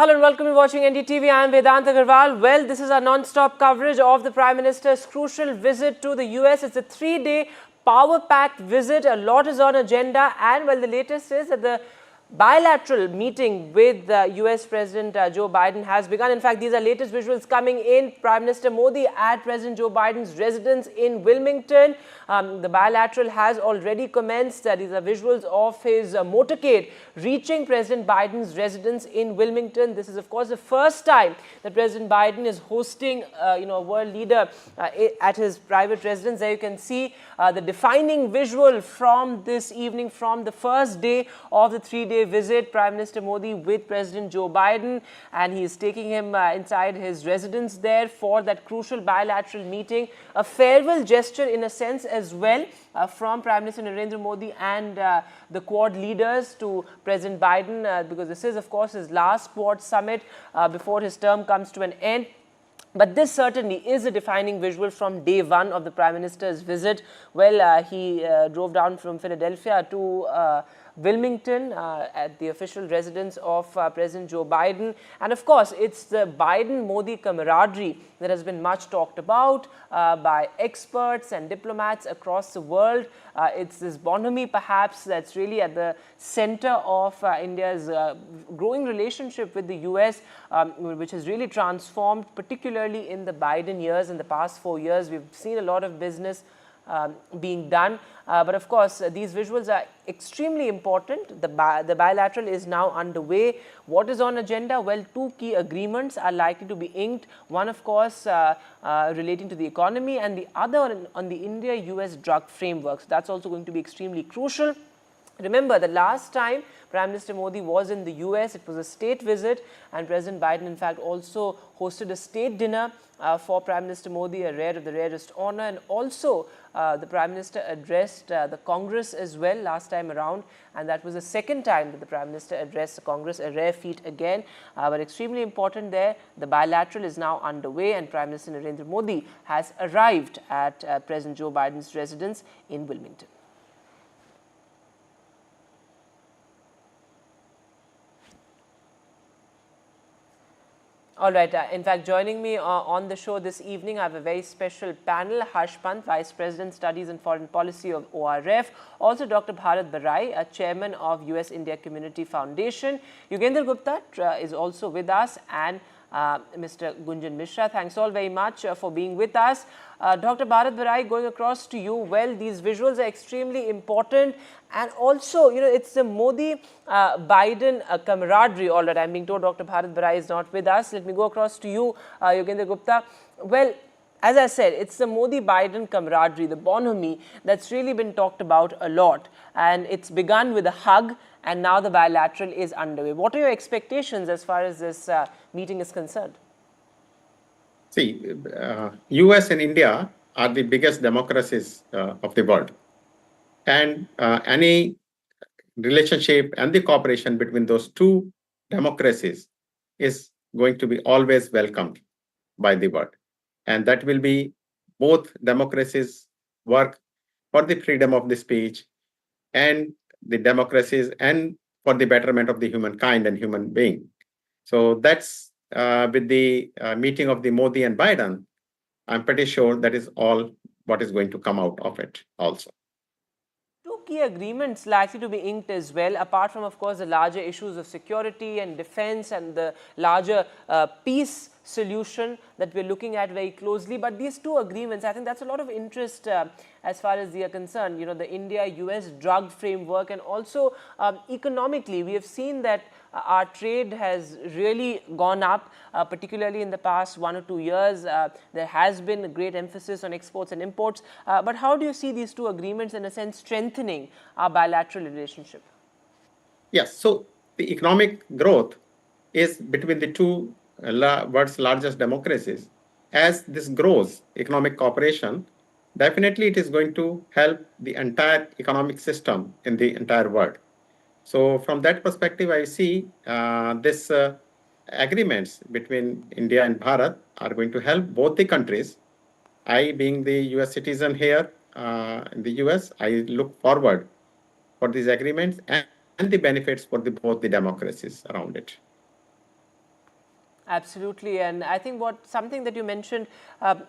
Hello and welcome to watching NDTV. I am Vedant Agarwal. Well, this is our non-stop coverage of the Prime Minister's crucial visit to the US. It's a 3-day power-packed visit. A lot is on agenda, and well, the latest is that the bilateral meeting with US President Joe Biden has begun. In fact, these are latest visuals coming in. Prime Minister Modi at President Joe Biden's residence in Wilmington. The bilateral has already commenced. These are visuals of his motorcade reaching President Biden's residence in Wilmington. This is, of course, the first time that President Biden is hosting, a world leader at his private residence. There you can see the defining visual from this evening, from the first day of the 3-day visit, Prime Minister Modi with President Joe Biden, and he is taking him inside his residence there for that crucial bilateral meeting. A farewell gesture in a sense as well from Prime Minister Narendra Modi and the Quad leaders to President Biden, because this is, of course, his last Quad summit before his term comes to an end. But this certainly is a defining visual from day one of the Prime Minister's visit. Well, he drove down from Philadelphia to Wilmington at the official residence of President Joe Biden. And of course, it's the Biden-Modi camaraderie that has been much talked about by experts and diplomats across the world. It's this bonhomie perhaps that's really at the center of India's growing relationship with the US, which has really transformed, particularly in the Biden years. In the past 4 years, we've seen a lot of business being done. But of course, these visuals are extremely important. The bilateral is now underway. What is on agenda? Well, 2 key agreements are likely to be inked. One, of course, relating to the economy, and the other on the India-US drug framework. So that's also going to be extremely crucial. Remember, the last time Prime Minister Modi was in the US, it was a state visit, and President Biden, in fact, also hosted a state dinner for Prime Minister Modi, a rare of the rarest honor. And also, the Prime Minister addressed the Congress as well last time around, and that was the second time that the Prime Minister addressed the Congress, a rare feat again. But extremely important there, the bilateral is now underway, and Prime Minister Narendra Modi has arrived at President Joe Biden's residence in Wilmington. All right. In fact, joining me on the show this evening, I have a very special panel. Harsh Pant, Vice President, Studies and Foreign Policy of ORF. Also, Dr. Bharat Barai, Chairman of US India Community Foundation. Yugendra Gupta is also with us, and Mr. Gunjan Mishra. Thanks all very much for being with us. Dr. Bharat Barai, going across to you. Well, these visuals are extremely important, and also, it's the Modi-Biden camaraderie. All right, I'm being told Dr. Bharat Barai is not with us. Let me go across to you, Yogendra Gupta. Well, as I said, it's the Modi-Biden camaraderie, the bonhomie, that's really been talked about a lot. And it's begun with a hug, and now the bilateral is underway. What are your expectations as far as this meeting is concerned? See, US and India are the biggest democracies of the world. And any relationship and the cooperation between those two democracies is going to be always welcomed by the world. And that will be both democracies work for the freedom of the speech and the democracies and for the betterment of the humankind and human being. So that's with the meeting of the Modi and Biden, I'm pretty sure that is all what is going to come out of it also. 2 key agreements likely to be inked as well, apart from, of course, the larger issues of security and defense and the larger peace solution that we're looking at very closely. But these 2 agreements, I think that's a lot of interest as far as they are concerned. The India-US drug framework, and also economically, we have seen that our trade has really gone up, particularly in the past 1 or 2 years. There has been a great emphasis on exports and imports. But how do you see these 2 agreements, in a sense, strengthening our bilateral relationship? Yes, so the economic growth is between the two world's largest democracies. As this grows, economic cooperation, definitely it is going to help the entire economic system in the entire world. So from that perspective, I see this agreements between India and Bharat are going to help both the countries. I, being the US citizen here in the US, I look forward for these agreements and the benefits for both the democracies around it. Absolutely, and I think something that you mentioned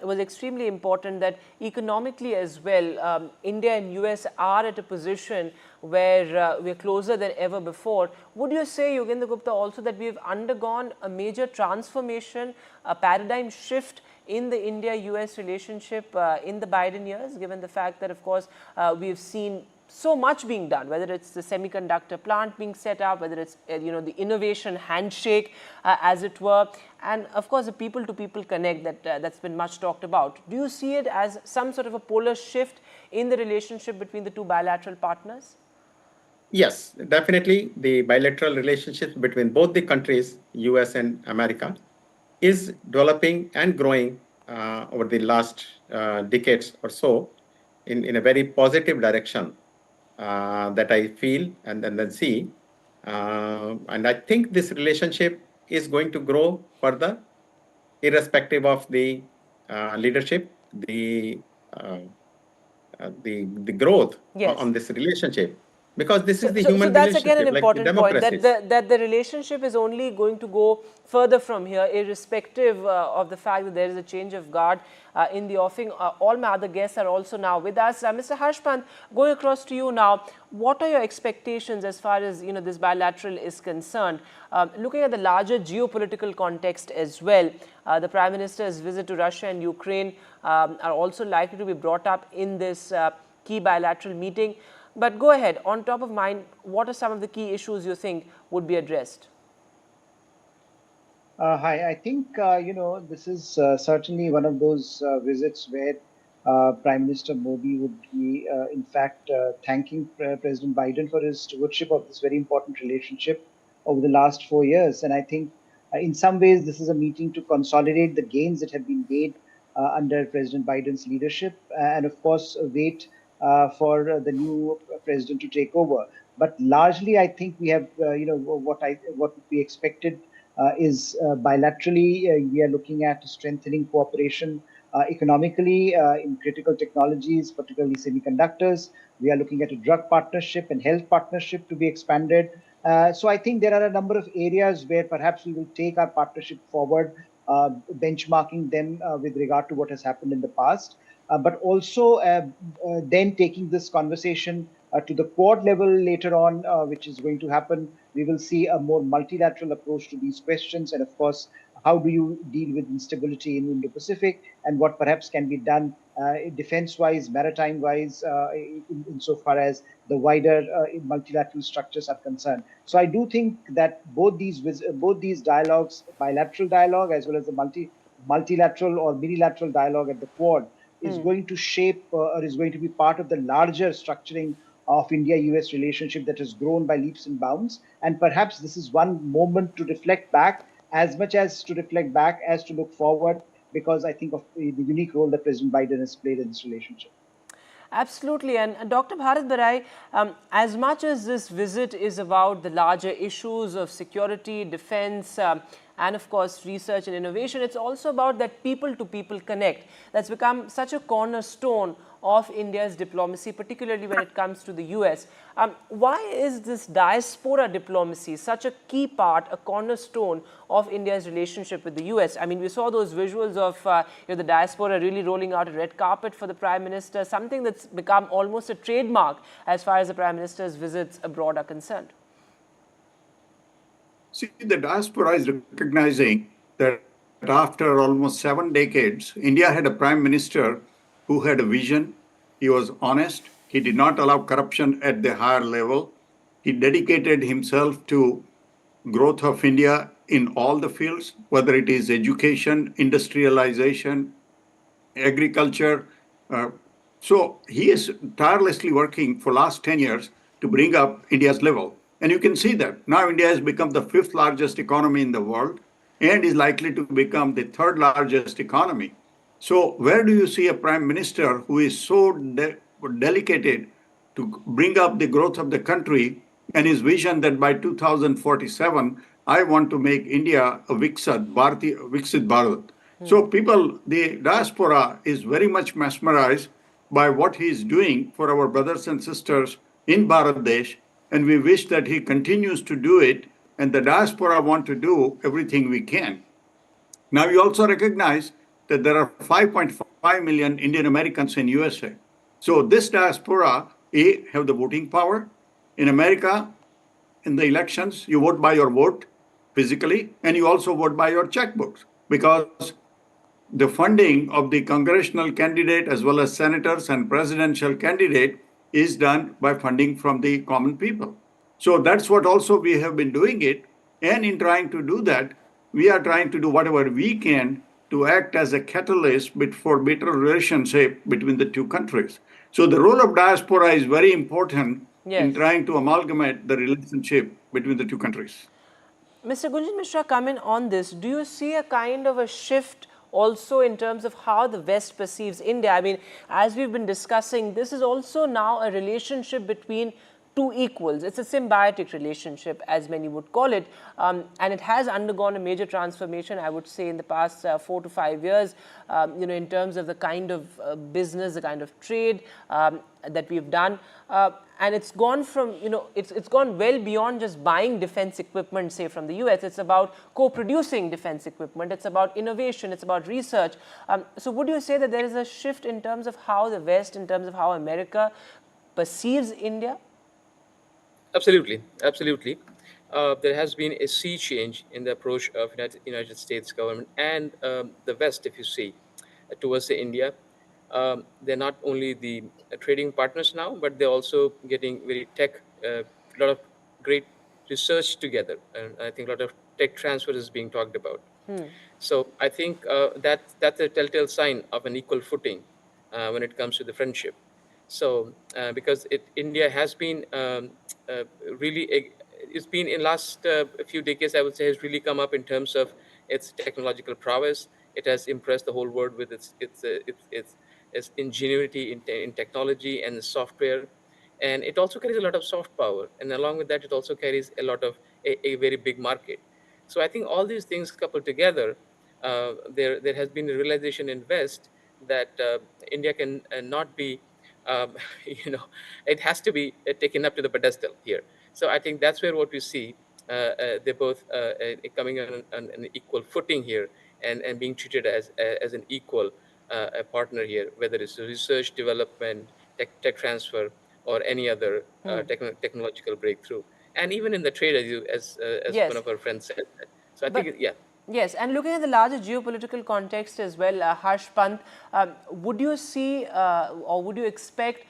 was extremely important, that economically as well, India and US are at a position where we're closer than ever before. Would you say, Yogendra Gupta, also that we've undergone a major transformation, a paradigm shift in the India-US relationship in the Biden years, given the fact that, of course, we've seen so much being done, whether it's the semiconductor plant being set up, whether it's the innovation handshake, as it were, and of course the people-to-people connect that's been much talked about. Do you see it as some sort of a polar shift in the relationship between the two bilateral partners? Yes, definitely. The bilateral relationships between both the countries, US and America, is developing and growing over the last decades or so in a very positive direction that I feel and then see. And I think this relationship is going to grow further, irrespective of the leadership, uh, the growth Yes. on this relationship, because this So, is the so, so human that's again an relationship, like the important point, that democracies. the relationship is only going to go further from here, irrespective of the fact that there is a change of guard in the offing. All my other guests are also now with us. Mr. Harshpant, going across to you now, what are your expectations as far as this bilateral is concerned? Looking at the larger geopolitical context as well, the Prime Minister's visit to Russia and Ukraine are also likely to be brought up in this key bilateral meeting. But go ahead, on top of mind, what are some of the key issues you think would be addressed? Hi, I think this is certainly one of those visits where Prime Minister Modi would be, in fact, thanking President Biden for his stewardship of this very important relationship over the last 4 years. And I think, in some ways, this is a meeting to consolidate the gains that have been made under President Biden's leadership, and of course, wait for the new president to take over. But largely, I think we have, what we expected is bilaterally, we are looking at strengthening cooperation economically in critical technologies, particularly semiconductors. We are looking at a drug partnership and health partnership to be expanded. So I think there are a number of areas where perhaps we will take our partnership forward, benchmarking them with regard to what has happened in the past, but also then taking this conversation to the Quad level later on, which is going to happen. We will see a more multilateral approach to these questions. And of course, how do you deal with instability in Indo-Pacific, and what perhaps can be done defense-wise, maritime-wise, insofar as the wider multilateral structures are concerned. So I do think that both these dialogues, bilateral dialogue as well as the multilateral or minilateral dialogue at the Quad, is going to shape or is going to be part of the larger structuring of India-US relationship that has grown by leaps and bounds. And perhaps this is one moment to reflect back, as much as to reflect back as to look forward, because I think of the unique role that President Biden has played in this relationship. Absolutely. And Dr. Bharat Barai, as much as this visit is about the larger issues of security, defense, and of course research and innovation, it's also about that people-to-people connect that's become such a cornerstone of India's diplomacy, particularly when it comes to the US. Why is this diaspora diplomacy such a key part, a cornerstone of India's relationship with the US? I mean, we saw those visuals of the diaspora really rolling out a red carpet for the Prime Minister, something that's become almost a trademark as far as the Prime Minister's visits abroad are concerned. See, the diaspora is recognizing that after almost 7 decades, India had a prime minister who had a vision. He was honest. He did not allow corruption at the higher level. He dedicated himself to growth of India in all the fields, whether it is education, industrialization, agriculture. So he is tirelessly working for last 10 years to bring up India's level. And you can see that now India has become the 5th largest economy in the world and is likely to become the 3rd largest economy. So where do you see a prime minister who is so dedicated to bring up the growth of the country and his vision that by 2047, I want to make India a Viksit Bharat. So people, the diaspora is very much mesmerized by what he is doing for our brothers and sisters in Bangladesh, and we wish that he continues to do it, and the diaspora want to do everything we can. Now you also recognize that there are 5.5 million Indian Americans in USA. So this diaspora, have the voting power. In America, in the elections, you vote by your vote physically, and you also vote by your checkbooks, because the funding of the congressional candidate as well as senators and presidential candidate is done by funding from the common people. So that's what also we have been doing it. And in trying to do that, we are trying to do whatever we can to act as a catalyst for better relationship between the two countries. So the role of diaspora is very important in trying to amalgamate the relationship between the two countries. Mr. Gunjan Mishra, come in on this. Do you see a kind of a shift also in terms of how the West perceives India? I mean, as we've been discussing, this is also now a relationship between two equals. It's a symbiotic relationship, as many would call it, and it has undergone a major transformation, I would say, in the past 4 to 5 years, in terms of the kind of business, the kind of trade that we've done. And it's gone from, it's gone well beyond just buying defense equipment, say, from the US. It's about co-producing defense equipment. It's about innovation. It's about research. So would you say that there is a shift in terms of how the West, in terms of how America perceives India? Absolutely, absolutely. There has been a sea change in the approach of United States government and the West, if you see, towards India. They're not only the trading partners now, but they're also getting very tech, a lot of great research together. And I think a lot of tech transfer is being talked about. So I think that's a telltale sign of an equal footing when it comes to the friendship. So because India has been really, it's been in last few decades, I would say, has really come up in terms of its technological prowess. It has impressed the whole world with its ingenuity in technology and software, and it also carries a lot of soft power. And along with that, it also carries a lot of a very big market. So I think all these things coupled together, there has been a realization in West that India can not be, it has to be taken up to the pedestal here. So I think that's where what we see, they're both coming on an equal footing here, and being treated as an equal a partner here, whether it's research, development, tech transfer, or any other technological breakthrough, and even in the trade, as Yes. one of our friends said. So I But- think, yeah. Yes, and looking at the larger geopolitical context as well, Harsh Pant, would you see or would you expect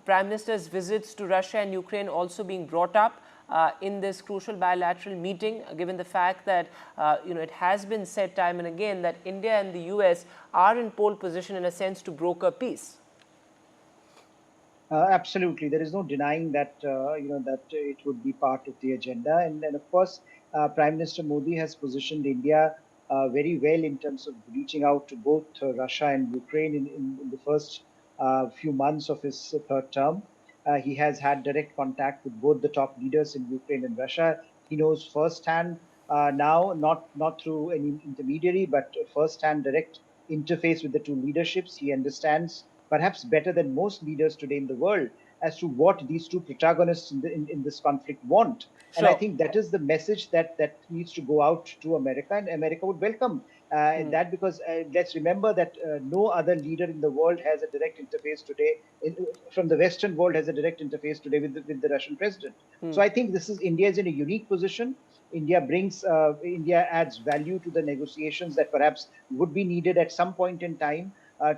Prime Minister's visits to Russia and Ukraine also being brought up in this crucial bilateral meeting, given the fact that it has been said time and again that India and the US are in pole position in a sense to broker peace? Absolutely, there is no denying that that it would be part of the agenda, and of course, Prime Minister Modi has positioned India very well in terms of reaching out to both Russia and Ukraine in the first few months of his third term. He has had direct contact with both the top leaders in Ukraine and Russia. He knows firsthand now, not through any intermediary, but firsthand direct interface with the two leaderships. He understands perhaps better than most leaders today in the world as to what these two protagonists in this conflict want. And I Sure. think that is the message that needs to go out to America, and America would welcome that, because let's remember that no other leader in the world has a direct interface today, from the Western world has a direct interface today with the Russian president. So I think India is in a unique position. India adds value to the negotiations that perhaps would be needed at some point in time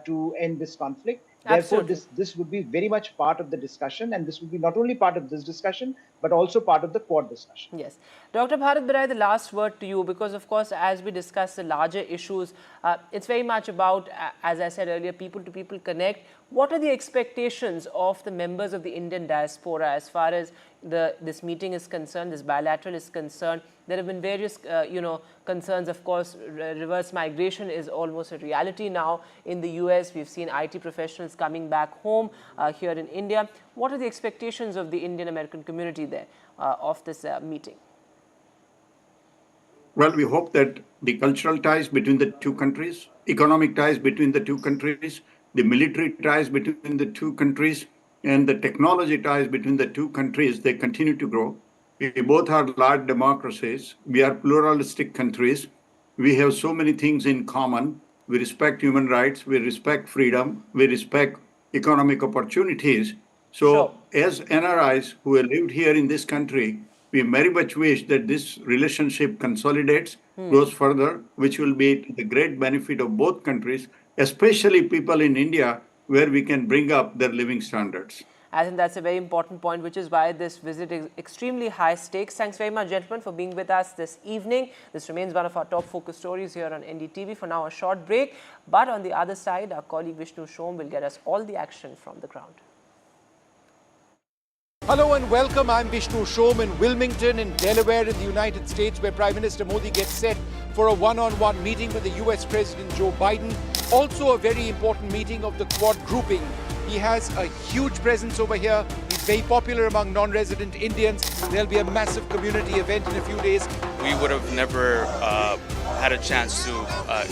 to end this conflict. Therefore, Absolutely. this would be very much part of the discussion, and this would be not only part of this discussion, but also part of the Quad discussion. Yes. Dr. Bharat Barai, the last word to you, because of course, as we discuss the larger issues, it's very much about, as I said earlier, people to people connect. What are the expectations of the members of the Indian diaspora as far as this meeting is concerned, this bilateral is concerned? There have been various, concerns. Of course, reverse migration is almost a reality now in the US. We've seen IT professionals coming back home here in India. What are the expectations of the Indian American community there of this meeting? Well, we hope that the cultural ties between the two countries, economic ties between the two countries, the military ties between the two countries, and the technology ties between the two countries, they continue to grow. We both are large democracies. We are pluralistic countries. we have so many things in common. We respect human rights, we respect freedom, we respect economic opportunities. So, as NRIs who have lived here in this country, we very much wish that this relationship consolidates, goes further, which will be to the great benefit of both countries, especially people in India, where we can bring up their living standards. I think that's a very important point, which is why this visit is extremely high stakes. Thanks very much, gentlemen, for being with us this evening. This remains one of our top focus stories here on NDTV. For now, a short break. But on the other side, our colleague Vishnu Shom will get us all the action from the ground. Hello and welcome. I'm Vishnu Shom in Wilmington in Delaware in the United States, where Prime Minister Modi gets set for a one-on-one meeting with the US President Joe Biden. Also a very important meeting of the Quad grouping. He has a huge presence over here. He's very popular among non-resident Indians. There'll be a massive community event in a few days. We would have never had a chance to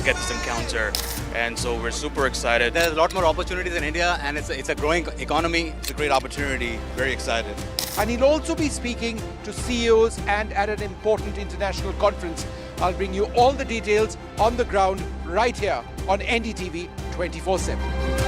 get this encounter, and so we're super excited. There's a lot more opportunities in India, and it's a growing economy. It's a great opportunity. Very excited. And he'll also be speaking to CEOs and at an important international conference. I'll bring you all the details on the ground right here on NDTV 24/7.